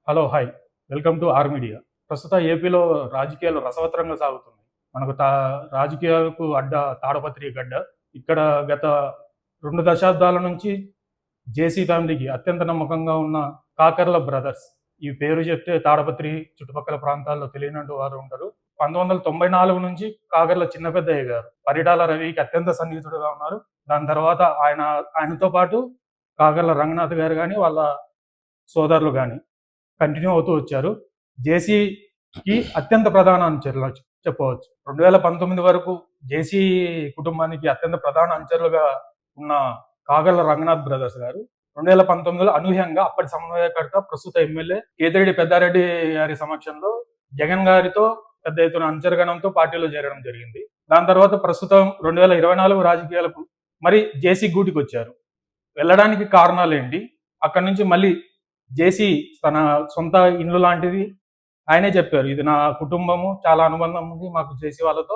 Hello hi welcome to R media. ప్రస్తుత ఏపీలో రాజకీయాలు రసవత్తరంగా సాగుతున్నాయి. మనకు రాజకీయాలకు తాడపత్రి గడ్డ. ఇక్కడ గత 2 దశాబ్దాల నుంచి జేసీ ఫ్యామిలీకి అత్యంత నమ్మకంగా ఉన్న కాకర్ల బ్రదర్స్. ఈ పేరు చెప్తే తాడపత్రి చుట్టుపక్కల ప్రాంతాల్లో తెలియనట్టు వారు ఉంటారు. 1994 నుంచి కాకర్ల చిన్న పెద్దయ్య గారు పరిటాల రవికి అత్యంత సన్నిహితుడుగా ఉన్నారు. దాని తర్వాత ఆయనతో పాటు కాకర్ల రంగనాథ్ గారు కానీ వాళ్ళ సోదరులు కానీ కంటిన్యూ అవుతూ వచ్చారు. జేసీకి అత్యంత ప్రధాన అనుచరులు చెప్పవచ్చు. 2019 వరకు జేసీ కుటుంబానికి అత్యంత ప్రధాన అనుచరులుగా ఉన్న కాగళ్ల రంగనాథ్ బ్రదర్స్ గారు 2019లో అనూహ్యంగా అప్పటి సమన్వయకర్త ప్రస్తుత ఎమ్మెల్యే కేతిరెడ్డి పెద్దారెడ్డి గారి సమక్షంలో జగన్ గారితో పెద్ద ఎత్తున అనుచరగణంతో పార్టీలో చేరడం జరిగింది. దాని తర్వాత ప్రస్తుతం 2024 రాజకీయాలకు మరి జేసీ గూటికి వచ్చారు. వెళ్ళడానికి కారణాలు ఏంటి? అక్కడి నుంచి మళ్ళీ జేసీ తన సొంత ఇల్లు లాంటిది ఆయనే చెప్పారు. ఇది నా కుటుంబము, చాలా అనుబంధం ఉంది మాకు జేసీ వాళ్ళతో.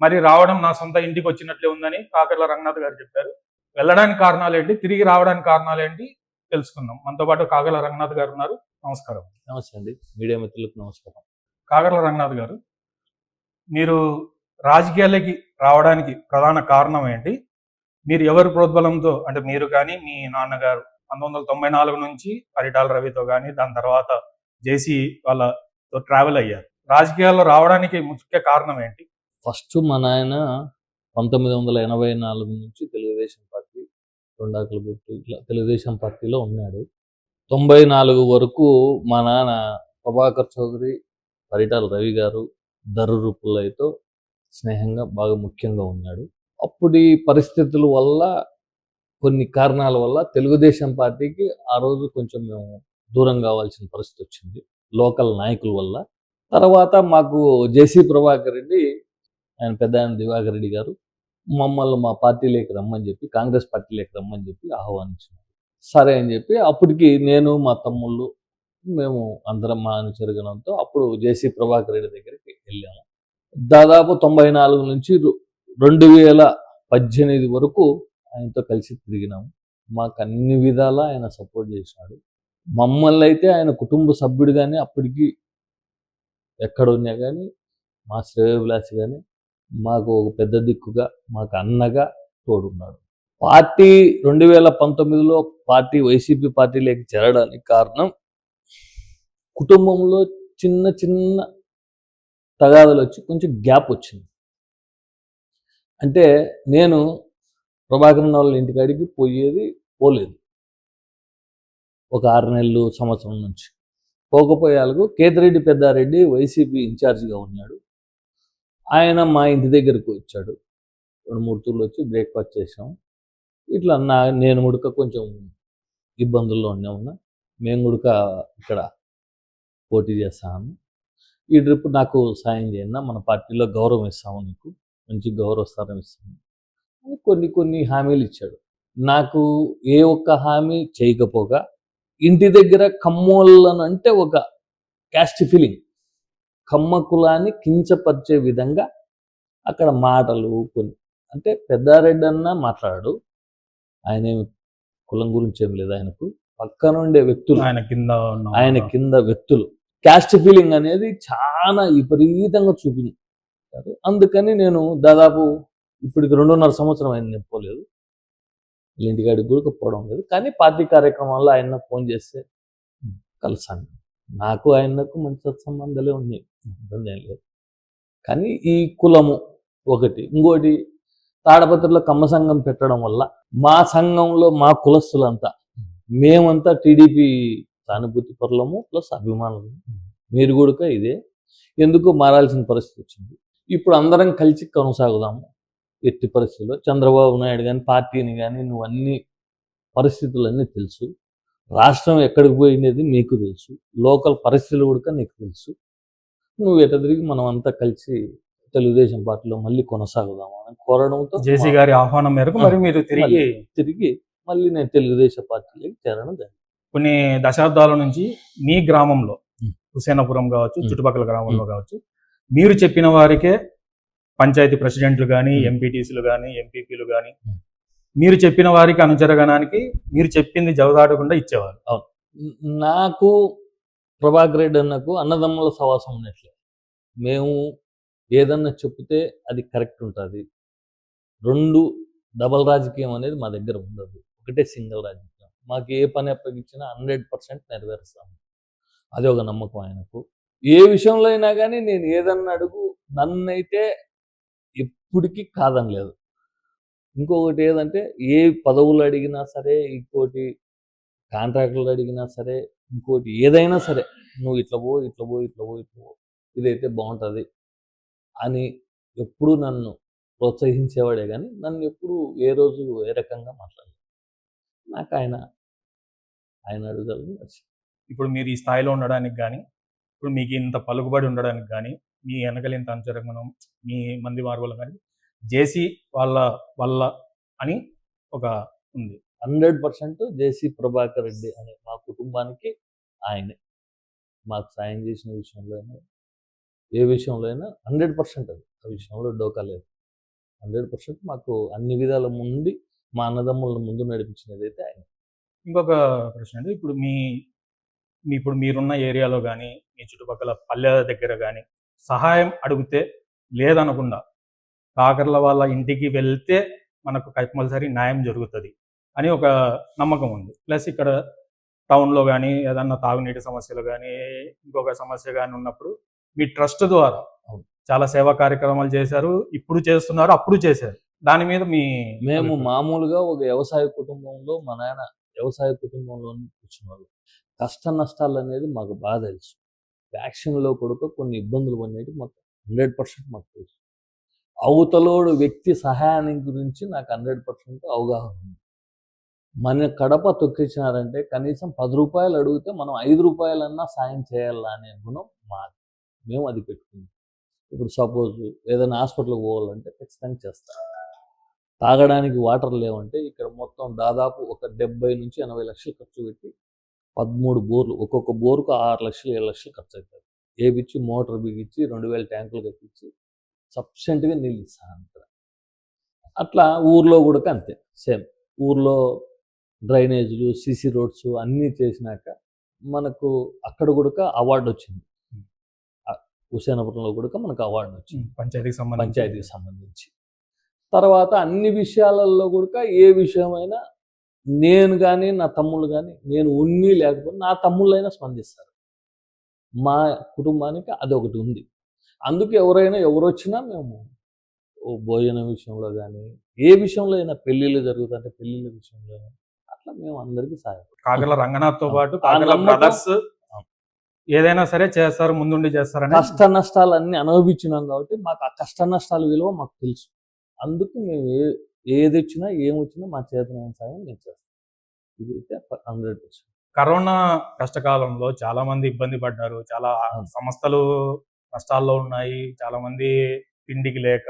మరి రావడం నా సొంత ఇంటికి వచ్చినట్లే ఉందని కాకర్ల రంగనాథ్ గారు చెప్పారు. వెళ్ళడానికి కారణాలు ఏంటి, తిరిగి రావడానికి కారణాలు ఏంటి తెలుసుకుందాం. మనతో పాటు కాకర్ల రంగనాథ్ గారు ఉన్నారు. నమస్కారం. నమస్తే అండి, మీడియా మిత్రులకు నమస్కారం. కాకర్ల రంగనాథ్ గారు, మీరు రాజకీయాలకి రావడానికి ప్రధాన కారణం ఏంటి? మీరు ఎవరి ప్రోద్బలంతో, అంటే మీరు కానీ మీ నాన్నగారు 1994 నుంచి పరిటాల రవితో కానీ దాని తర్వాత జేసీ వాళ్ళతో ట్రావెల్ అయ్యారు. రాజకీయాల్లో రావడానికి ముఖ్య కారణం ఏంటి? ఫస్ట్ మా నాయన 1984 నుంచి తెలుగుదేశం పార్టీ, రెండాకుల గుర్తు ఇట్లా తెలుగుదేశం పార్టీలో ఉన్నాడు. 94 వరకు మా నాన్న ప్రభాకర్ చౌదరి, పరిటాల రవి గారు, దర్రు పుల్లయ్యతో స్నేహంగా బాగా ముఖ్యంగా ఉన్నాడు. అప్పటి పరిస్థితుల వల్ల, కొన్ని కారణాల వల్ల తెలుగుదేశం పార్టీకి ఆ రోజు కొంచెం మేము దూరం కావాల్సిన పరిస్థితి వచ్చింది, లోకల్ నాయకుల వల్ల. తర్వాత మాకు జేసీ ప్రభాకర్ రెడ్డి, ఆయన పెద్ద ఆయన దివాకర్ రెడ్డి గారు మమ్మల్ని మా పార్టీలోకి రమ్మని చెప్పి, కాంగ్రెస్ పార్టీలోకి రమ్మని చెప్పి ఆహ్వానించినారు. సరే అని చెప్పి అప్పటికి నేను మా తమ్ముళ్ళు మేము అందరం మా అనుచరుగణంతో అప్పుడు జేసీ ప్రభాకర్ రెడ్డి దగ్గరికి వెళ్ళాము. దాదాపు 94 నుంచి 2018 వరకు ఆయనతో కలిసి తిరిగినాము. మాకు అన్ని విధాలా ఆయన సపోర్ట్ చేసినాడు. మమ్మల్ని అయితే ఆయన కుటుంబ సభ్యుడిగానే అప్పటికి ఎక్కడున్నా కానీ, మా శ్రేయోభిలాషి కానీ, మాకు ఒక పెద్ద దిక్కుగా, మాకు అన్నగా తోడున్నాడు. పార్టీ 2019లో పార్టీ వైసీపీ పార్టీలోకి చేరడానికి కారణం కుటుంబంలో చిన్న చిన్న తగాదాలు వచ్చి కొంచెం గ్యాప్ వచ్చింది. అంటే నేను ప్రభాకరన్ వాళ్ళ ఇంటికాడికి పోలేదు ఒక 6 నెలలు, సంవత్సరం నుంచి. పోకపోయేందుకు కేతిరెడ్డి పెద్దారెడ్డి వైసీపీ ఇన్ఛార్జిగా ఉన్నాడు. ఆయన మా ఇంటి దగ్గరకు వచ్చాడు. 2-3 తూర్లు వచ్చి బ్రేక్ఫాస్ట్ చేసాం. ఇట్లా నేను ముడక కొంచెం ఇబ్బందుల్లో ఉన్నా, మేము ముడక ఇక్కడ పోటీ చేస్తాము, ఈ ట్రిప్ నాకు సాయం చేయండి, మన పార్టీలో గౌరవం ఇస్తాము, నీకు మంచి గౌరవ స్థానం ఇస్తాము, కొన్ని హామీలు ఇచ్చాడు. నాకు ఏ ఒక్క హామీ చేయకపోగా ఇంటి దగ్గర కమ్మోళ్ళను అంటే ఒక క్యాస్ట్ ఫీలింగ్, కమ్మ కులాన్ని కించపరిచే విధంగా అక్కడ మాటలు కొన్ని, అంటే పెద్దారెడ్డి అన్న మాట్లాడు, ఆయన కులం గురించి ఏం లేదు, ఆయనకు పక్కనుండే వ్యక్తులు, ఆయన కింద వ్యక్తులు క్యాస్ట్ ఫీలింగ్ అనేది చాలా విపరీతంగా చూపించారు. అందుకని నేను దాదాపు ఇప్పటికి 2.5 సంవత్సరం ఆయన నింపోలేదు, ఇంటికాడికి కూడా పోవడం లేదు. కానీ పార్టీ కార్యక్రమాల్లో ఆయన ఫోన్ చేస్తే కలిసాను. నాకు ఆయనకు మంచి సత్సంబంధాలే ఉన్నాయి, ఇబ్బంది ఏం లేదు. కానీ ఈ కులము ఒకటి, ఇంకోటి తాడపత్రిలో కమ్మ సంఘం పెట్టడం వల్ల మా సంఘంలో మా కులస్తులంతా, మేమంతా టీడీపీ సానుభూతి పరులము ప్లస్ అభిమానులు, మీరు కూడా ఇదే, ఎందుకు మారాల్సిన పరిస్థితి వచ్చింది. ఇప్పుడు అందరం కలిసి కొనసాగుదాము. ఎట్టి పరిస్థితుల్లో చంద్రబాబు నాయుడు కానీ, పార్టీని కానీ, నువ్వు అన్ని పరిస్థితులన్నీ తెలుసు, రాష్ట్రం ఎక్కడికి పోయినది నీకు తెలుసు, లోకల్ పరిస్థితులు కూడా నీకు తెలుసు, నువ్వు ఎట తిరిగి మనం అంతా కలిసి తెలుగుదేశం పార్టీలో మళ్ళీ కొనసాగుదాము అని కోరడంతో జేసీ గారి ఆహ్వానం మేరకు మరి మీరు తిరిగి మళ్ళీ నేను తెలుగుదేశం పార్టీలోకి చేరడం జరిగింది. కొన్ని దశాబ్దాల నుంచి మీ గ్రామంలో, హుసేనాపురం కావచ్చు, చుట్టుపక్కల గ్రామంలో కావచ్చు, మీరు చెప్పిన వారికే పంచాయతీ ప్రెసిడెంట్లు కానీ, ఎంపీటీసీలు కానీ, ఎంపీపీలు కానీ, మీరు చెప్పిన వారికి అనుచరగణానికి మీరు చెప్పింది జవదాటకుండా ఇచ్చేవారు. అవును, నాకు ప్రభాకర్ రెడ్డి అన్నకు అన్నదమ్ముల సవాసం ఉన్నట్లే. మేము ఏదన్నా చెప్తే అది కరెక్ట్ ఉంటుంది. 2 డబల్ రాజకీయం అనేది మా దగ్గర ఉండదు. ఒకటే సింగిల్ రాజకీయం. మాకు ఏ పని అప్పగించినా 100% నెరవేరుస్తాము. అది ఒక నమ్మకం ఆయనకు. ఏ విషయంలో అయినా కానీ నేను ఏదన్నా అడుగు నన్నైతే ఎప్పటికీ కాదనలేదు. ఇంకొకటి ఏదంటే ఏ పదవులు అడిగినా సరే, ఇంకోటి కాంట్రాక్టులు అడిగినా సరే, ఇంకోటి ఏదైనా సరే, నువ్వు ఇట్లా పో, ఇట్లా పో, ఇట్లా పో, ఇట్లా పో, ఇదైతే బాగుంటుంది అని ఎప్పుడూ నన్ను ప్రోత్సహించేవాడే కానీ నన్ను ఎప్పుడు ఏ రోజు ఏ రకంగా మాట్లాడలేదు. నాకు ఆయన అడుగుదలను నచ్చింది. ఇప్పుడు మీరు ఈ స్థాయిలో ఉండడానికి కానీ, ఇప్పుడు మీకు ఇంత పలుకుబడి ఉండడానికి కానీ, మీ వెనకలు ఇంత అంచరంగనం, మీ మంది మార్గంలో కానీ జేసీ వాళ్ళ వల్ల అని ఒక ఉంది. 100% జేసీ ప్రభాకర్ రెడ్డి అనే మా కుటుంబానికి ఆయనే మాకు సాయం చేసిన విషయంలో అయినా, ఏ విషయంలో అయినా 100% అది. ఆ విషయంలో డోకా లేదు. 100% మాకు అన్ని విధాల ముందు మా అన్నదమ్ములను ముందు నడిపించినది అయితే ఆయన. ఇంకొక ప్రశ్న అండి, ఇప్పుడు ఇప్పుడు మీరున్న ఏరియాలో కానీ, మీ చుట్టుపక్కల పల్లె దగ్గర కానీ సహాయం అడిగితే లేదనకుండా కాకర్ల వాళ్ళ ఇంటికి వెళ్తే మనకు కంపల్సరీ న్యాయం జరుగుతుంది అని ఒక నమ్మకం ఉంది. ప్లస్ ఇక్కడ టౌన్లో కానీ ఏదన్నా తాగునీటి సమస్యలు కానీ, ఇంకొక సమస్య కానీ ఉన్నప్పుడు మీ ట్రస్ట్ ద్వారా చాలా సేవా కార్యక్రమాలు చేశారు, ఇప్పుడు చేస్తున్నారు, అప్పుడు చేశారు. దాని మీద మేము మామూలుగా ఒక వ్యవసాయ కుటుంబంలో, మా నాన్న వ్యవసాయ కుటుంబంలో కూర్చున్నారు. కష్ట నష్టాలు అనేది మాకు బాగా తెలుసు. వ్యాక్సిన్లో కూడా కొన్ని ఇబ్బందులు పడినట్టు మాకు 100% మాకు తెలుసు. అవతలోడు వ్యక్తి సహాయానికి గురించి నాకు 100% అవగాహన ఉంది. మన కడప తొక్కించినారంటే కనీసం 10 రూపాయలు అడిగితే మనం 5 రూపాయలన్నా సాయం చేయాలా అనే గుణం మాది. మేము అది పెట్టుకుంటాం. ఇప్పుడు సపోజ్ ఏదైనా హాస్పిటల్కి పోవాలంటే ఖచ్చితంగా చేస్తాం. తాగడానికి వాటర్ లేవంటే ఇక్కడ మొత్తం దాదాపు ఒక 70 నుంచి 80 లక్షలు ఖర్చు పెట్టి 13 బోర్లు, ఒక్కొక్క బోరుకు 6 లక్షలు 7 లక్షలు ఖర్చు అవుతుంది. ఏపిచ్చి మోటార్ బిగించి 2000 ట్యాంకులు కట్టించి సఫిషియెంట్గా నీళ్ళు ఇస్తాను. అట్లా ఊర్లో కూడా అంతే సేమ్. ఊర్లో డ్రైనేజీలు, సిసి రోడ్స్ అన్నీ చేసినాక మనకు అక్కడ కూడా అవార్డు వచ్చింది. హుసేనాపురంలో కూడా మనకు అవార్డు వచ్చింది పంచాయతీకి సంబంధించి. తర్వాత అన్ని విషయాలలో కూడా ఏ విషయమైనా నేను కానీ నా తమ్ముళ్ళు కానీ, నేను ఉన్ని లేకపోతే నా తమ్ముళ్ళైనా స్పందిస్తారు. మా కుటుంబానికి అదొకటి ఉంది. అందుకే ఎవరు వచ్చినా మేము భోజనం విషయంలో కానీ, ఏ విషయంలో అయినా పెళ్ళిళ్ళు జరుగుతుంటే పెళ్ళిళ్ళ విషయంలో అట్లా మేము అందరికీ సహాయం. కాకర్ల రంగనాథ్తో పాటు కాకర్ల బ్రదర్స్ ఏదైనా సరే చేస్తారు, ముందుండి చేస్తారని. కష్ట నష్టాలు అన్ని అనుభవించినాం కాబట్టి మాకు ఆ కష్ట నష్టాల విలువ మాకు తెలుసు. అందుకు మేము ఏది వచ్చినా ఏమొచ్చినా మా చేతనైన సాయం నేను చేస్తాను. ఇదైతే 100%. కరోనా కష్టకాలంలో చాలా మంది ఇబ్బంది పడ్డారు, చాలా సంస్థలు నష్టాల్లో ఉన్నాయి, చాలా మంది తిండికి లేక,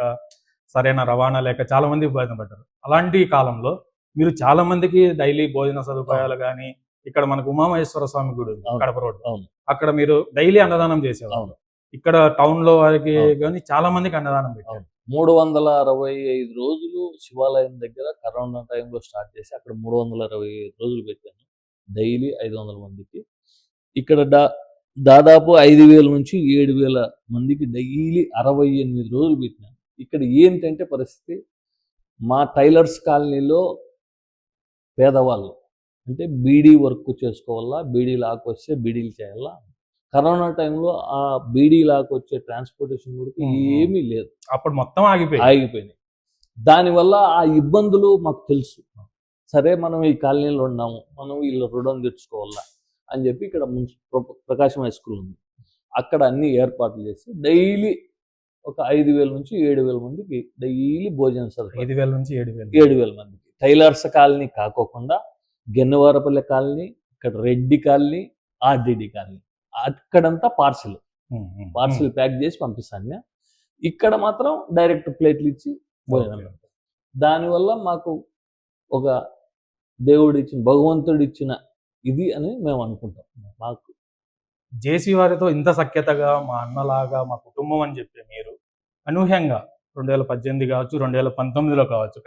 సరైన రవాణా లేక చాలా మంది ఇబ్బంది పడ్డారు. అలాంటి కాలంలో మీరు చాలా మందికి డైలీ భోజన సదుపాయాలు కానీ, ఇక్కడ మనకు ఉమామహేశ్వర స్వామి గుడి ఉంది కడప రోడ్, అక్కడ మీరు డైలీ అన్నదానం చేసేవారు. ఇక్కడ టౌన్ లో వారికి కానీ చాలా మందికి అన్నదానం పెట్టారు. 365 రోజులు శివాలయం దగ్గర కరోనా టైంలో స్టార్ట్ చేసి అక్కడ 365 రోజులు పెట్టాను. డైలీ 500 మందికి. ఇక్కడ దాదాపు 5,000 నుంచి 7,000 మందికి డైలీ 68 రోజులు పెట్టినాను. ఇక్కడ ఏంటంటే పరిస్థితి, మా టైలర్స్ కాలనీలో పేదవాళ్ళు అంటే బీడీ వర్క్ చేసుకోవాలా, బీడీ లాక్ వస్తే బీడీలు చేయాలా. కరోనా టైంలో ఆ బీడీ లాక్ వచ్చే ట్రాన్స్పోర్టేషన్ కూడా ఏమీ లేదు. అప్పుడు మొత్తం ఆగిపోయినాయి. దానివల్ల ఆ ఇబ్బందులు మాకు తెలుసు. సరే మనం ఈ కాలనీలో ఉన్నాము, మనం వీళ్ళ రుణం తెచ్చుకోవాలా అని చెప్పి ఇక్కడ ప్రకాశం హై స్కూల్ ఉంది, అక్కడ అన్ని ఏర్పాట్లు చేసి డైలీ ఒక 5,000 నుంచి 7,000 మందికి డైలీ భోజనం సదుపాయం. 5,000 నుంచి 7,000 మందికి. టైలర్స్ కాలనీ కాకోకుండా గెన్నవారపల్లి కాలనీ, ఇక్కడ రెడ్డి కాలనీ, ఆర్డిడి కాలనీ, అక్కడంతా పార్సిల్ ప్యాక్ చేసి పంపిస్తాను. ఇక్కడ మాత్రం డైరెక్ట్ ప్లేట్లు ఇచ్చి భోజనం. దానివల్ల మాకు ఒక దేవుడు ఇచ్చిన, భగవంతుడు ఇచ్చిన ఇది అని మేము అనుకుంటాం. మాకు జేసీ వారితో ఇంత సఖ్యతగా మా అన్నలాగా మా కుటుంబం అని చెప్పి మీరు అనూహ్యంగా 2018 కావచ్చు, 2019లో కావచ్చు,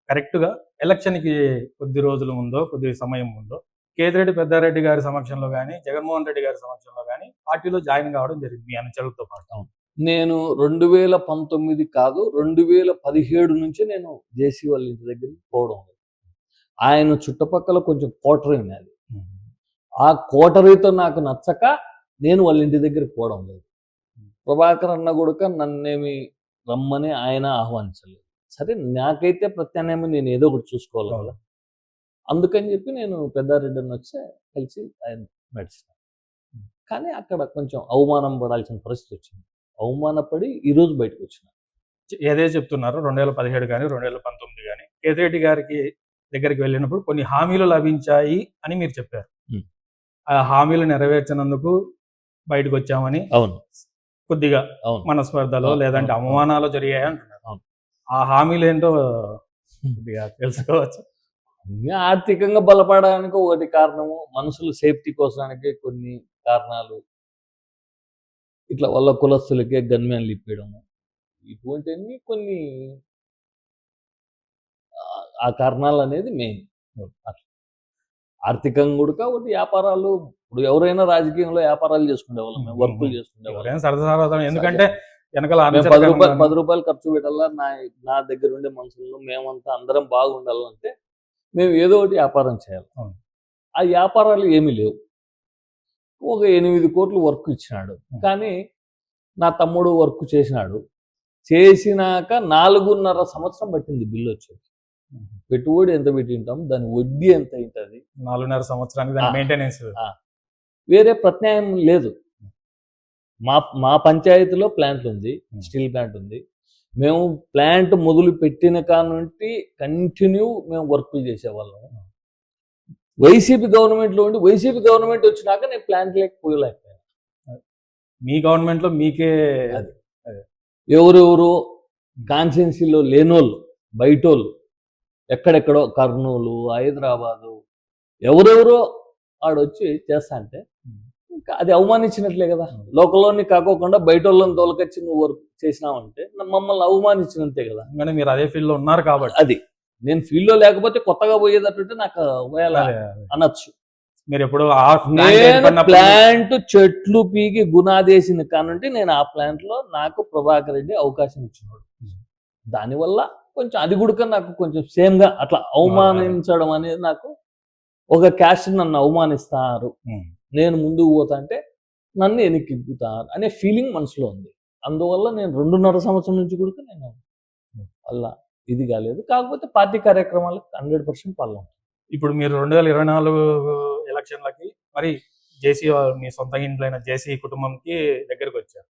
కరెక్ట్గా ఎలక్షన్కి కొద్ది రోజుల ముందో కొద్ది సమయం ముందో కేతిరెడ్డి పెద్దారెడ్డి గారి సమక్షంలో కానీ జగన్మోహన్ రెడ్డి గారి సమక్షంలో కానీ పార్టీలో జాయిన్ కావడం జరిగింది మీ అనుచరులతో పాటు. నేను 2019 కాదు 2017 నుంచి నేను జేసీ వాళ్ళ ఇంటి దగ్గరికి పోవడం లేదు. ఆయన చుట్టుపక్కల కొంచెం కోటరీ ఉన్నది. ఆ కోటరీతో నాకు నచ్చక నేను వాళ్ళ ఇంటి దగ్గరికి పోవడం లేదు. ప్రభాకర్ అన్న కూడా నన్నేమి రమ్మని ఆయన ఆహ్వానించలేదు. సరే నాకైతే ప్రత్యామ్నాయం నేను ఏదో ఒకటి చూసుకోవాలి కదా, అందుకని చెప్పి నేను పెద్దారెడ్డి అని వచ్చి కలిసి ఆయన నడిచిన. కానీ అక్కడ కొంచెం అవమానం పడాల్సిన పరిస్థితి వచ్చింది. అవమానపడి ఈరోజు బయటకు వచ్చిన. ఏదే చెప్తున్నారు 2017 కానీ 2019 కానీ కేతిరెడ్డి గారికి దగ్గరికి వెళ్ళినప్పుడు కొన్ని హామీలు లభించాయి అని మీరు చెప్పారు. ఆ హామీలు నెరవేర్చినందుకు బయటకు వచ్చామని, అవును కొద్దిగా అవును మనస్పర్ధలో లేదంటే అవమానాలు జరిగాయి అంటున్నారు. ఆ హామీలు ఏంటో కొద్దిగా తెలుసుకోవచ్చు. ఆర్థికంగా బలపడడానికి ఒకటి కారణము, మనుషులు సేఫ్టీ కోసానికి కొన్ని కారణాలు, ఇట్లా వాళ్ళ కులస్తులకే గన్మ్యాన్లు ఇప్పించడము, ఇటువంటివన్నీ కొన్ని ఆ కారణాలు అనేది మెయిన్. ఆర్థికంగా కూడా ఒకటి వ్యాపారాలు, ఇప్పుడు ఎవరైనా రాజకీయంలో వ్యాపారాలు చేసుకునే వాళ్ళం, వర్కులు చేసుకునే వాళ్ళం. సరదా ఎందుకంటే వెనకాల 10 రూపాయలు ఖర్చు పెట్టాలా, నా దగ్గర ఉండే మనుషుల్లో మేమంతా అందరం బాగుండాలంటే మేము ఏదో ఒకటి వ్యాపారం చేయాలి. ఆ వ్యాపారాలు ఏమీ లేవు. ఒక 8 కోట్లు వర్క్ ఇచ్చినాడు, కానీ నా తమ్ముడు వర్క్ చేసినాడు. చేసినాక 4.5 సంవత్సరం పట్టింది బిల్లు వచ్చేది. పెట్టుబడి ఎంత పెట్టింటాం, దాని వడ్డీ ఎంత అవుతుంది, 4.5 సంవత్సరానికి మెయింటెనెన్స్. వేరే ప్రత్యామ్నాయం లేదు. మా పంచాయతీలో ప్లాంట్ ఉంది, స్టీల్ ప్లాంట్ ఉంది. మేము ప్లాంట్ మొదలు పెట్టిన కానుండి కంటిన్యూ మేము వర్క్లు చేసేవాళ్ళం. వైసీపీ గవర్నమెంట్లో ఉండి వైసీపీ గవర్నమెంట్ వచ్చినాక నేను ప్లాంట్ లేకపోయలేకపోయాను. మీ గవర్నమెంట్లో మీకే ఎవరెవరు కాన్స్టిట్యున్సీలో లేనోళ్ళు, బయటోళ్ళు, ఎక్కడెక్కడో కర్నూలు, హైదరాబాదు, ఎవరెవరో ఆడొచ్చి చేస్తా అంటే ఇంకా అది అవమానించినట్లే కదా. లోకల్లోని కాకోకుండా బయట వాళ్ళని తోలకొచ్చి నువ్వు వర్క్ చేసినావంటే మమ్మల్ని అవమానించినంతే కదా. కానీ మీరు అదే ఫీల్డ్లో ఉన్నారు కాబట్టి. అది నేను ఫీల్డ్లో లేకపోతే కొత్తగా పోయేటట్టు నాకు అనొచ్చు. మీరు ఎప్పుడు ప్లాంట్ చెట్లు పీకి గునాదేసిన కానుంటే నేను ఆ ప్లాంట్ లో నాకు ప్రభాకర్ రెడ్డి అవకాశం ఇచ్చినాడు. దానివల్ల కొంచెం అది కూడా నాకు కొంచెం సేమ్ గా అట్లా అవమానించడం అనేది, నాకు ఒక క్యాస్ట్ నన్ను అవమానిస్తారు, నేను ముందుకు పోతా అంటే నన్ను వెనక్కిద్దుతారు అనే ఫీలింగ్ మనసులో ఉంది. అందువల్ల నేను 2.5 సంవత్సరం నుంచి కూడా నేను వల్ల ఇది కాలేదు. కాకపోతే పార్టీ కార్యక్రమాలకు 100% పాల్గొంటాను. ఇప్పుడు మీరు 2024 ఎలక్షన్లకి మరి జేసీ మీ సొంత ఇంట్లో అయిన జేసీ కుటుంబంకి దగ్గరకు వచ్చారు.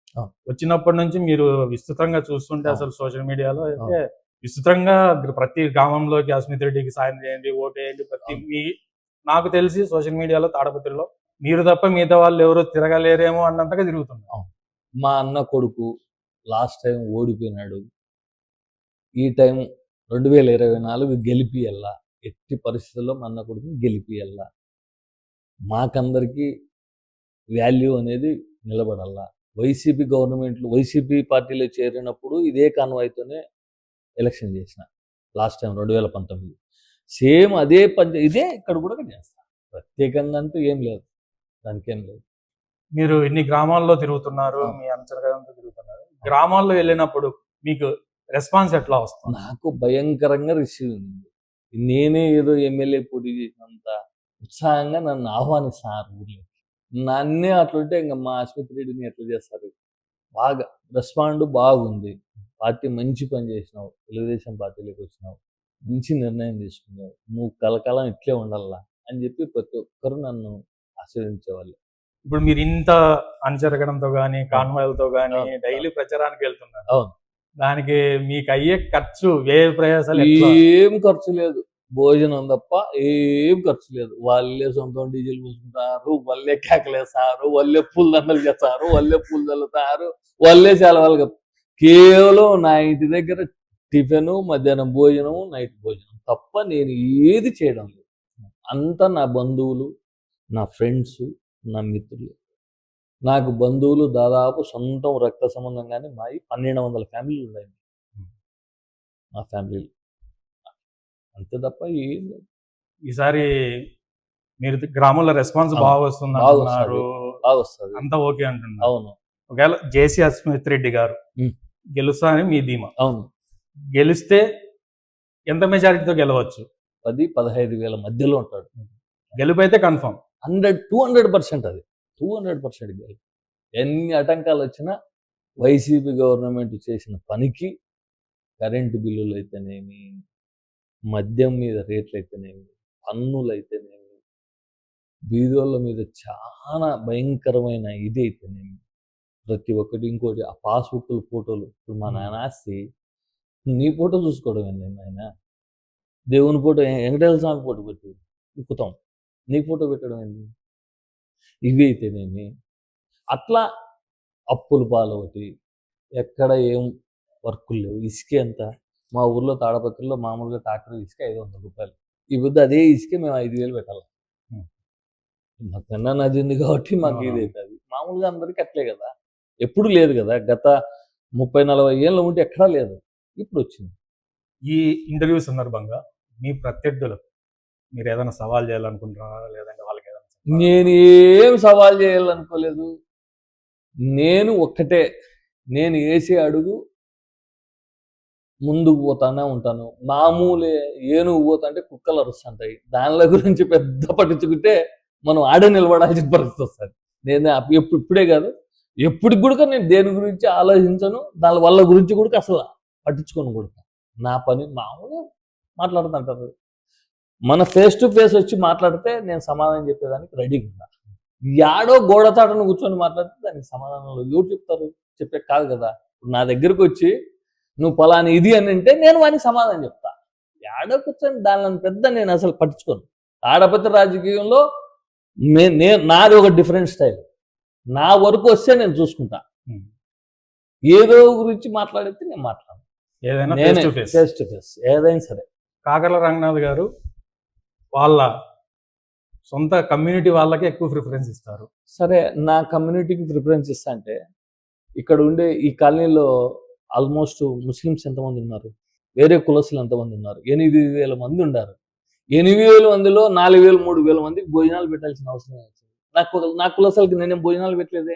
వచ్చినప్పటి నుంచి మీరు విస్తృతంగా చూస్తుంటే అసలు సోషల్ మీడియాలో అయితే విస్తృతంగా ప్రతి గ్రామంలోకి అస్మిత్ రెడ్డికి సాయం చేయండి, ఓటేయండి, ప్రతి నాకు తెలిసి సోషల్ మీడియాలో తాడపత్రిలో మీరు తప్ప మిగతా వాళ్ళు ఎవరో తిరగలేరేమో అన్నంతగా తిరుగుతున్నారు. మా అన్న కొడుకు లాస్ట్ టైం ఓడిపోయినాడు, ఈ టైం 2024 గెలిపియల్లా, ఎట్టి పరిస్థితుల్లో మా అన్న కొడుకు గెలిపియల్లా, మాకందరికీ వాల్యూ అనేది నిలబడల్లా. వైసీపీ గవర్నమెంట్లు వైసీపీ పార్టీలో చేరినప్పుడు ఇదే కాన్వాయ్తోనే ఎలక్షన్ చేసిన లాస్ట్ టైం 2019. సేమ్ అదే ఇదే ఇక్కడ కూడా చేస్తాను. ప్రత్యేకంగా అంటూ ఏం లేదు, దానికి ఏం లేదు. మీరు ఇన్ని గ్రామాల్లో తిరుగుతున్నారు, మీ అంచనాలతో తిరుగుతున్నారు. గ్రామాల్లో వెళ్ళినప్పుడు మీకు రెస్పాన్స్ ఎట్లా వస్తుంది? నాకు భయంకరంగా రిసీవ్ ఉంది. నేనే ఏదో ఎమ్మెల్యే పోటీ చేసినంత ఉత్సాహంగా నన్ను ఆహ్వానిస్తున్నారు ఊర్లో. నన్నే అట్లుంటే ఇంకా మా అస్మిత్ రెడ్డిని ఎట్లా చేస్తారు. బాగా రెస్పాండ్ బాగుంది. పార్టీ మంచి పని చేసినావు, తెలుగుదేశం పార్టీలోకి వచ్చినావు, మంచి నిర్ణయం తీసుకున్నావు, నువ్వు కలకాలం ఇట్లే ఉండాలా అని చెప్పి ప్రతి ఒక్కరు నన్ను ఆశీర్వదించేవాళ్ళు. ఇప్పుడు మీరు ఇంత అనుచరగడంతో కానీ కాన్వాయ్లతో కానీ డైలీ ప్రచారానికి వెళ్తున్నారు. అవును. దానికి మీకు అయ్యే ఖర్చు, వ్యయ ప్రయాసాలు ఏం ఖర్చు లేదు, భోజనం తప్ప ఏం ఖర్చు లేదు. వాళ్ళే సొంతం డీజిల్ పూసుకుంటారు, వాళ్ళే కేకలేస్తారు, వాళ్ళే పూల దండలు చేస్తారు, వాళ్ళే పూలు చల్లుతారు, వాళ్ళే చాలా వాళ్ళకి కేవలం నా ఇంటి దగ్గర టిఫిన్, మధ్యాహ్నం భోజనం, నైట్ భోజనం తప్ప నేను ఏది చేయడం లేదు. అంతా నా బంధువులు, నా ఫ్రెండ్స్, నా మిత్రులు. నాకు బంధువులు దాదాపు సొంతం రక్త సంబంధం కానీ మావి 1200 ఫ్యామిలీలు ఉన్నాయి మా ఫ్యామిలీలు, అంతే తప్ప ఏం లేదు. ఈసారి మీరు గ్రామంలో రెస్పాన్స్ అవును. బాగా వస్తుంది బాగా అంటున్నారు, బాగా వస్తుంది. అంతా ఓకే అంటున్నారు. అవును. ఒకవేళ జేసీ అస్మిత్ రెడ్డి గారు ఉమ్. గెలుస్తా అని మీ ధీమా, అవును. గెలిస్తే ఎంత మెజారిటీతో గెలవచ్చు? 10-15 వేల మధ్యలో ఉంటాడు. గెలుపు అయితే కన్ఫర్మ్. 200% అది 200% గెలుపు. ఎన్ని ఆటంకాలు వచ్చినా వైసీపీ గవర్నమెంట్ చేసిన పనికి కరెంటు బిల్లులు అయితేనేమి, మద్యం మీద రేట్లు అయితేనేమి, పన్నులు అయితేనేమి, బీదోళ్ళ మీద చాలా భయంకరమైన ఇది అయితేనేమి, ప్రతి ఒక్కటి. ఇంకోటి ఆ పాస్బుక్ల ఫోటోలు. ఇప్పుడు మా నాన్న ఆస్తి నీ ఫోటో చూసుకోవడం ఏంటండి ఆయన? దేవుని ఫోటో, వెంకటేశ్వర స్వామి ఫోటో పెట్టి ఉక్కుతాం, నీ ఫోటో పెట్టడం ఏంటి? ఇవి అయితేనేమి అట్లా అప్పుల పాలు ఒకటి, ఎక్కడ ఏం వర్కులు లేవు. ఇసుక ఎంత? మా ఊర్లో తాడపత్రిలో మామూలుగా ట్రాక్టర్ ఇసుక 500 రూపాయలు. ఈ పొద్దు అదే ఇసుక మేము 5,000 పెట్టాలి. మాకు పెన్నా నది ఉంది కాబట్టి మాకు ఇది అవుతుంది. మామూలుగా అందరికీ అట్లే కదా, ఎప్పుడు లేదు కదా. గత 30-40 ఏళ్ళ ఉంటే ఎక్కడా లేదు, ఇప్పుడు వచ్చింది. ఈ ఇంటర్వ్యూ సందర్భంగా మీ ప్రత్యర్థులకు మీరు ఏదైనా సవాల్ చేయాలనుకుంటున్నారా, లేదంటే వాళ్ళకి ఏదైనా నేను ఏం సవాల్ చేయాలనుకోలేదు. నేను ఒక్కటే, నేను వేసే అడుగు ముందుకు పోతానే ఉంటాను. మామూలే ఏనుగు పోతుంటే కుక్కలు అరుస్తుంటాయి, దానిల గురించి పెద్ద పట్టించుకుంటే మనం ఆడే నిలబడాల్సిన పరిస్థితి వస్తుంది. నేను ఇప్పుడే కాదు, ఎప్పటికి కూడా నేను దేని గురించి ఆలోచించను, దాని వల్ల గురించి కూడా అసలు పట్టించుకోను కూడా. నా పని మామూలుగా మాట్లాడుతుంటారు. మన ఫేస్ టు ఫేస్ వచ్చి మాట్లాడితే నేను సమాధానం చెప్పేదానికి రెడీగా ఉన్నా. యాడో గోడతాటను కూర్చొని మాట్లాడితే దానికి సమాధానాలు ఎవరు చెప్తారు? చెప్పే కాదు కదా. నా దగ్గరకు వచ్చి నువ్వు పలాని ఇది అని అంటే నేను వానికి సమాధానం చెప్తా. యాడో కూర్చొని దానిని పెద్ద నేను అసలు పట్టించుకోను. ఆడపత్రి రాజకీయంలో నాది ఒక డిఫరెంట్ స్టైల్. నా వరకు వస్తే నేను చూసుకుంటా. ఏదో గురించి మాట్లాడితే నేను మాట్లాడను, ఏదైనా ఫేస్ టు ఫేస్ ఏదైనా సరే. కాకర్ల రంగనాథ్ గారు వాళ్ళ సొంత కమ్యూనిటీ వాళ్ళకే ఎక్కువ ప్రిఫరెన్స్ ఇస్తారు. సరే, నా కమ్యూనిటీకి ప్రిఫరెన్స్ ఇస్తా అంటే ఇక్కడ ఉండే ఈ కాలనీలో ఆల్మోస్ట్ ముస్లిమ్స్ ఎంతమంది ఉన్నారు, వేరే కులస్తులు ఎంతమంది ఉన్నారు? 8,000 మంది ఉన్నారు. 8,000 మందిలో 4,000, 3,000 మందికి భోజనాలు పెట్టాల్సిన అవసరం వచ్చింది. నా కులస్తులకి నేనేం భోజనాలు పెట్టలేదే.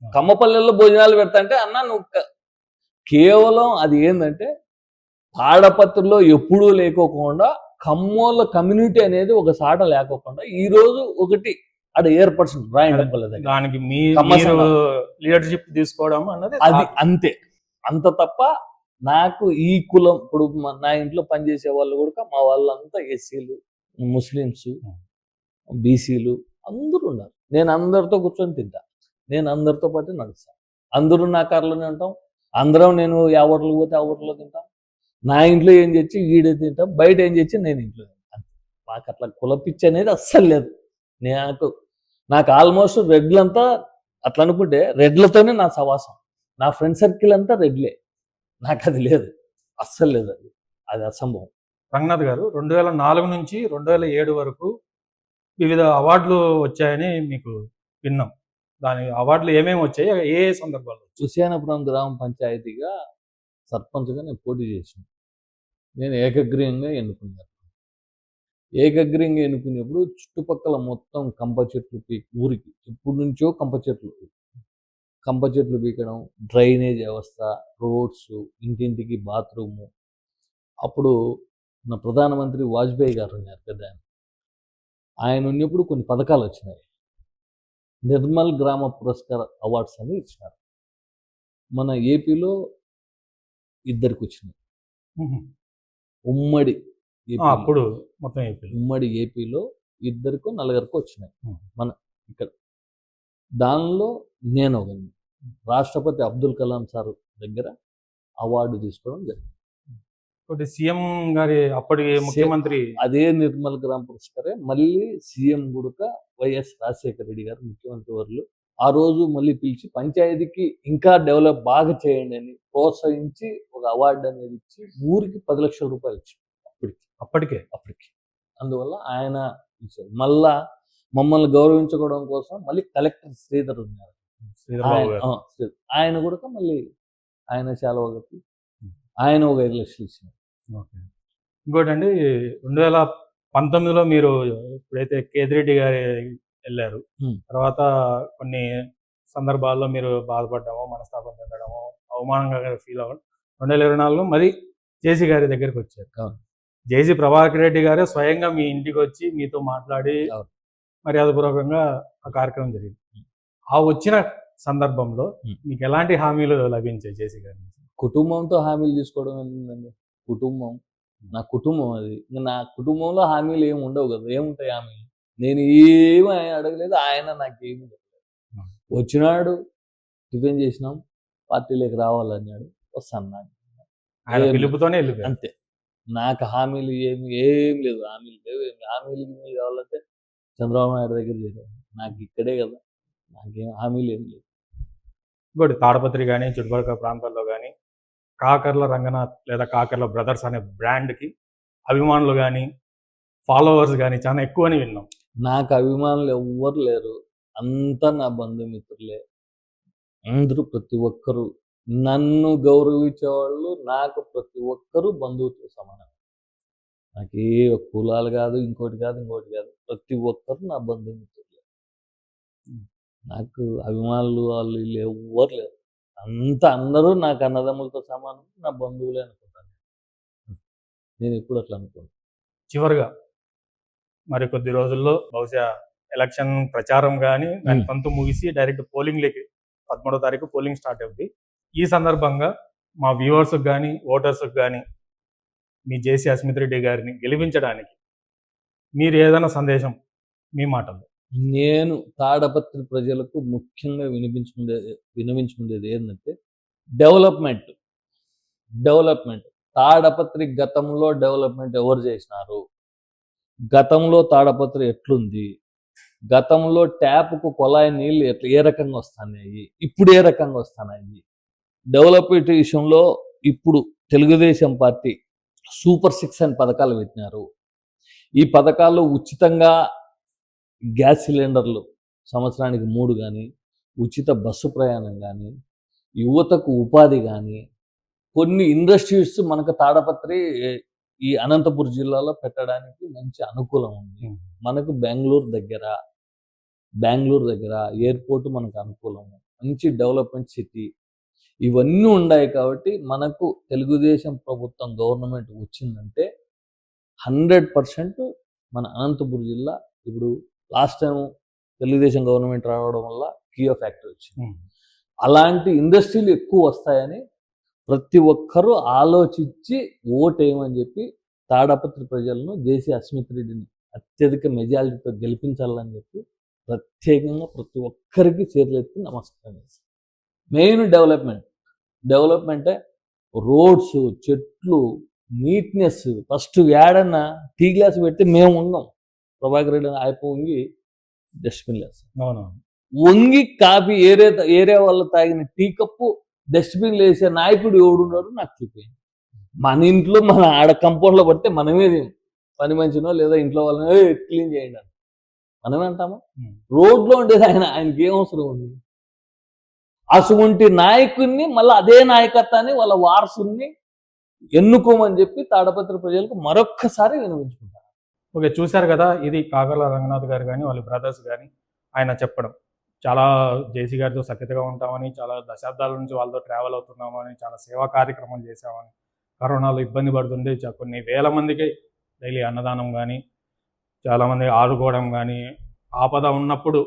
కమ్మపల్లెల్లో భోజనాలు పెడతా అంటే అన్న నువ్వు కేవలం అది ఏంటంటే తాడపత్రిలో ఎప్పుడూ లేకోకుండా కమ్మోళ్ళ కమ్యూనిటీ అనేది ఒక సాట లేకోకుండా ఈ రోజు ఒకటి అక్కడ ఏర్పడుతుంది రాయంపల్లె దగ్గర. దానికి లీడర్షిప్ తీసుకోవడం అన్నది అది అంతే, అంత తప్ప నాకు ఈ కులం ఇప్పుడు నా ఇంట్లో పనిచేసే వాళ్ళు కూడా మా వాళ్ళంతా ఎస్సీలు, ముస్లిమ్స్, బీసీలు అందరూ ఉన్నారు. నేను అందరితో కూర్చొని తింటా, నేను అందరితో పాటు నడుస్తాను. అందరూ నా కార్లోనే ఉంటాం, అందరం నేను ఏ హోటల్కి పోతే ఆ హోటల్లో తింటాం. నా ఇంట్లో ఏం తెచ్చి ఈడే తింటాం, బయట ఏం తెచ్చి నేను ఇంట్లో తింటాను. మాకు అట్లా కులపిచ్చి అనేది అస్సలు లేదు. నాకు ఆల్మోస్ట్ రెడ్లంతా అట్లా అనుకుంటే రెడ్లతోనే నా సవాసం, నా ఫ్రెండ్ సర్కిల్ అంతా రెడ్లే. నాకు అది లేదు, అస్సలు లేదు, అది అసంభవం. రంగనాథ్ గారు 2004 నుంచి 2007 వరకు వివిధ అవార్డులు వచ్చాయని మీకు విన్నాం. దాని అవార్డులు ఏమేమి వచ్చాయి, ఏ సందర్భాల్లో? హుసేనాపురం గ్రామ పంచాయతీగా సర్పంచ్గా నేను పోటీ చేశాను. నేను ఏకగ్రీయంగా ఎన్నుకున్నాను. ఏకగ్రీయంగా ఎన్నుకునేప్పుడు చుట్టుపక్కల మొత్తం కంప చెట్లు ఊరికి ఎప్పటి నుంచో కంప చెట్లు పీకడం, డ్రైనేజ్ వ్యవస్థ, రోడ్స్, ఇంటింటికి బాత్రూము. అప్పుడు నా ప్రధానమంత్రి వాజ్పేయి గారు ఉన్నారు పెద్ద ఆయన ఉన్నప్పుడు కొన్ని పథకాలు వచ్చినాయి. నిర్మల్ గ్రామ పురస్కార అవార్డ్స్ అని ఇచ్చినారు. మన ఏపీలో 2 వచ్చినాయి. ఉమ్మడి అప్పుడు మొత్తం ఏపీలో, ఉమ్మడి ఏపీలో 2కో 4కో వచ్చినాయి మన ఇక్కడ. దానిలో నేను ఒకని. రాష్ట్రపతి అబ్దుల్ కలాం సార్ దగ్గర అవార్డు తీసుకోవడం జరిగింది. సీఎం గారి అప్పటి ముఖ్యమంత్రి అదే నిర్మల్ గ్రామ పురస్కారే మళ్ళీ సీఎం గుడక వైఎస్ రాజశేఖర రెడ్డి గారు ముఖ్యమంత్రి వారు ఆ రోజు మళ్ళీ పిలిచి పంచాయతీకి ఇంకా డెవలప్ బాగా చేయండి అని ప్రోత్సహించి ఒక అవార్డు అనేది ఇచ్చి ఊరికి 10 లక్షల రూపాయలు ఇచ్చారు అప్పటికే. అందువల్ల ఆయన ఇచ్చారు. మళ్ళా మమ్మల్ని గౌరవించుకోవడం కోసం మళ్ళీ కలెక్టర్ శ్రీధర్ ఉన్నారు, ఆయన కూడా మళ్ళీ ఆయన చాలా ఒకటి ఆయన ఒక 5 లక్షలు ఇచ్చినారు. ఇంకోటి అండి, 19లో మీరు ఎప్పుడైతే కేతిరెడ్డి గారి వెళ్ళారు, Hmm. తర్వాత కొన్ని సందర్భాల్లో మీరు బాధపడ్డామో, మనస్తాపం చెందడమో, అవమానంగా ఫీల్ అవ్వడం, 2024లో మరి జేసీ గారి దగ్గరికి వచ్చారు. అవును. జేసీ ప్రభాకర్ రెడ్డి గారే స్వయంగా మీ ఇంటికి వచ్చి మీతో మాట్లాడి అవును. మర్యాదపూర్వకంగా ఆ కార్యక్రమం జరిగింది. ఆ వచ్చిన సందర్భంలో మీకు ఎలాంటి హామీలు లభించాయి జేసీ గారి నుంచి? కుటుంబంతో హామీలు తీసుకోవడం ఏంటండి? కుటుంబం నా కుటుంబం అది. ఇంక నా కుటుంబంలో హామీలు ఏమి ఉండవు కదా. ఏముంటాయి హామీలు? నేను ఏమి అడగలేదు, ఆయన నాకేమి చెప్పలేదు. వచ్చినాడు, టిఫిన్ చేసినాం, పార్టీలోకి రావాలన్నాడు, వస్తాను. ఆయన పిలుపుతోనే వెళ్ళిపోయారు. అంతే. నాకు హామీలు ఏం లేదు. హామీలు లేవు. హామీలు కావాలంటే చంద్రబాబు నాయుడు దగ్గర చేరాను. నాకు ఇక్కడే కదా, నాకేం హామీలు ఏం లేవు. ఇంకోటి తాడపత్రి కానీ చుట్టుపక్కల ప్రాంతాల్లో కానీ కాకర్ల రంగనాథ్ లేదా కాకర్ల బ్రదర్స్ అనే బ్రాండ్కి అభిమానులు కానీ ఫాలోవర్స్ కానీ చాలా ఎక్కువ అని విన్నాం. నాకు అభిమానులు ఎవ్వరు లేరు. అంతా నా బంధుమిత్రులే. అందరూ ప్రతి ఒక్కరు నన్ను గౌరవించేవాళ్ళు, నాకు ప్రతి ఒక్కరూ బంధువుతో సమానం. నాకు ఏ కులాలు కాదు, ఇంకోటి కాదు. ప్రతి ఒక్కరు నా బంధుమిత్రులే. నాకు అభిమానులు వాళ్ళు వీళ్ళు ఎవ్వరు లేరు. అందరూ నాకు అన్నదమ్ములతో సమానం, నా బంధువులే అనుకుంటాను. నేను ఎప్పుడు అట్లా అనుకోను. చివరిగా మరి కొద్ది రోజుల్లో బహుశా ఎలక్షన్ ప్రచారం కానీ దాని తంతు ముగిసి డైరెక్ట్ పోలింగ్లకి 13వ తారీఖు పోలింగ్ స్టార్ట్ అవుతుంది. ఈ సందర్భంగా మా వ్యూవర్స్కి కానీ ఓటర్స్కి కానీ మీ జేసీ అస్మిత్ రెడ్డి గారిని గెలిపించడానికి మీరు ఏదైనా సందేశం మీ మాటల్లో? నేను తాడపత్రి ప్రజలకు ముఖ్యంగా వినిపించుకునేది ఏంటంటే డెవలప్మెంట్. తాడపత్రి గతంలో డెవలప్మెంట్ ఎవరు చేసినారు? గతంలో తాడపత్రి ఎట్లుంది? గతంలో ట్యాప్కు కొలాయి నీళ్ళు ఏ రకంగా వస్తున్నాయి, ఇప్పుడు ఏ రకంగా వస్తున్నాయి? డెవలప్మెంట్ విషయంలో ఇప్పుడు తెలుగుదేశం పార్టీ సూపర్ 6 అని పథకాలు పెట్టినారు. ఈ పథకాల్లో ఉచితంగా గ్యాస్ సిలిండర్లు సంవత్సరానికి 3 కానీ, ఉచిత బస్సు ప్రయాణం కానీ, యువతకు ఉపాధి కానీ, కొన్ని ఇండస్ట్రీస్ మనకు తాడపత్రి ఈ అనంతపురం జిల్లాలో పెట్టడానికి మంచి అనుకూలం ఉంది. మనకు బెంగళూరు దగ్గర ఎయిర్పోర్ట్ మనకు అనుకూలము, మంచి డెవలప్మెంట్ సిటీ, ఇవన్నీ ఉన్నాయి. కాబట్టి మనకు తెలుగుదేశం ప్రభుత్వం గవర్నమెంట్ వచ్చిందంటే 100% మన అనంతపురం జిల్లా ఇప్పుడు లాస్ట్ టైం తెలుగుదేశం గవర్నమెంట్ రావడం వల్ల కియా ఫ్యాక్టరీ వచ్చింది. అలాంటి ఇండస్ట్రీలు ఎక్కువ వస్తాయని ప్రతి ఒక్కరూ ఆలోచించి ఓటేయమని చెప్పి తాడపత్రి ప్రజలను జేసీ అస్మిత్ రెడ్డిని అత్యధిక మెజారిటీతో గెలిపించాలని చెప్పి ప్రత్యేకంగా ప్రతి ఒక్కరికి చేతులెత్తి నమస్కారం చేస్తాను. మెయిన్ డెవలప్మెంటే రోడ్స్, చెట్లు, నీట్నెస్. ఫస్ట్ ఏడన్నా టీ గ్లాస్ పెడితే మేము ఉన్నాం, ప్రభాకర్ రెడ్డి వంగి డస్ట్బిన్ వేస్తాం. వంగి కాఫీ ఏరే వాళ్ళు తాగిన టీ కప్పు డస్ట్బిన్ వేసే నాయకుడు ఎవడున్నాడు నాకు చూపించండి. మన ఇంట్లో మన ఆడ కంపౌండ్లో పడితే మనమే పని మంచినో లేదా ఇంట్లో వాళ్ళని క్లీన్ చేయండి అని మనమే అంటామా? రోడ్లో ఉండేది ఆయనకి ఏం అవసరం ఉంది? అటువంటి నాయకుడిని మళ్ళీ అదే నాయకత్వాన్ని వాళ్ళ వారసుని ఎన్నుకోమని చెప్పి తాడపత్రి ప్రజలకు మరొక్కసారి వినిపించుకుంటారు. ఓకే, చూశారు కదా, ఇది కాకర్ల రంగనాథ్ గారు కానీ వాళ్ళ బ్రదర్స్ కానీ ఆయన చెప్పడం. చాలా జేసీ గారితో సఖ్యతగా ఉంటామని, చాలా దశాబ్దాల నుంచి వాళ్ళతో ట్రావెల్ అవుతున్నామని, చాలా సేవా కార్యక్రమాలు చేశామని, కరోనాలో ఇబ్బంది పడుతుంటే కొన్ని వేల మందికి డైలీ అన్నదానం కానీ, చాలామంది ఆడుకోవడం కానీ, ఆపద ఉన్నప్పుడు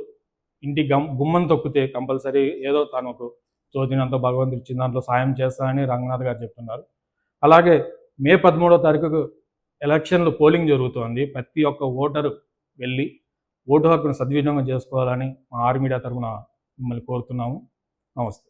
ఇంటి గుమ్మం తొక్కితే కంపల్సరీ ఏదో తనకు తోచినంత భగవంతుడు ఇచ్చిన దాంట్లో సాయం చేస్తానని రంగనాథ్ గారు చెప్తున్నారు. అలాగే మే 13వ తారీఖుకు ఎలక్షన్లు పోలింగ్ జరుగుతోంది. ప్రతి ఒక్క ఓటరు వెళ్ళి ఓటు హక్కును సద్వినియోగం చేసుకోవాలని మా ఆర్ మీడియా తరఫున మిమ్మల్ని కోరుతున్నాము. నమస్తే.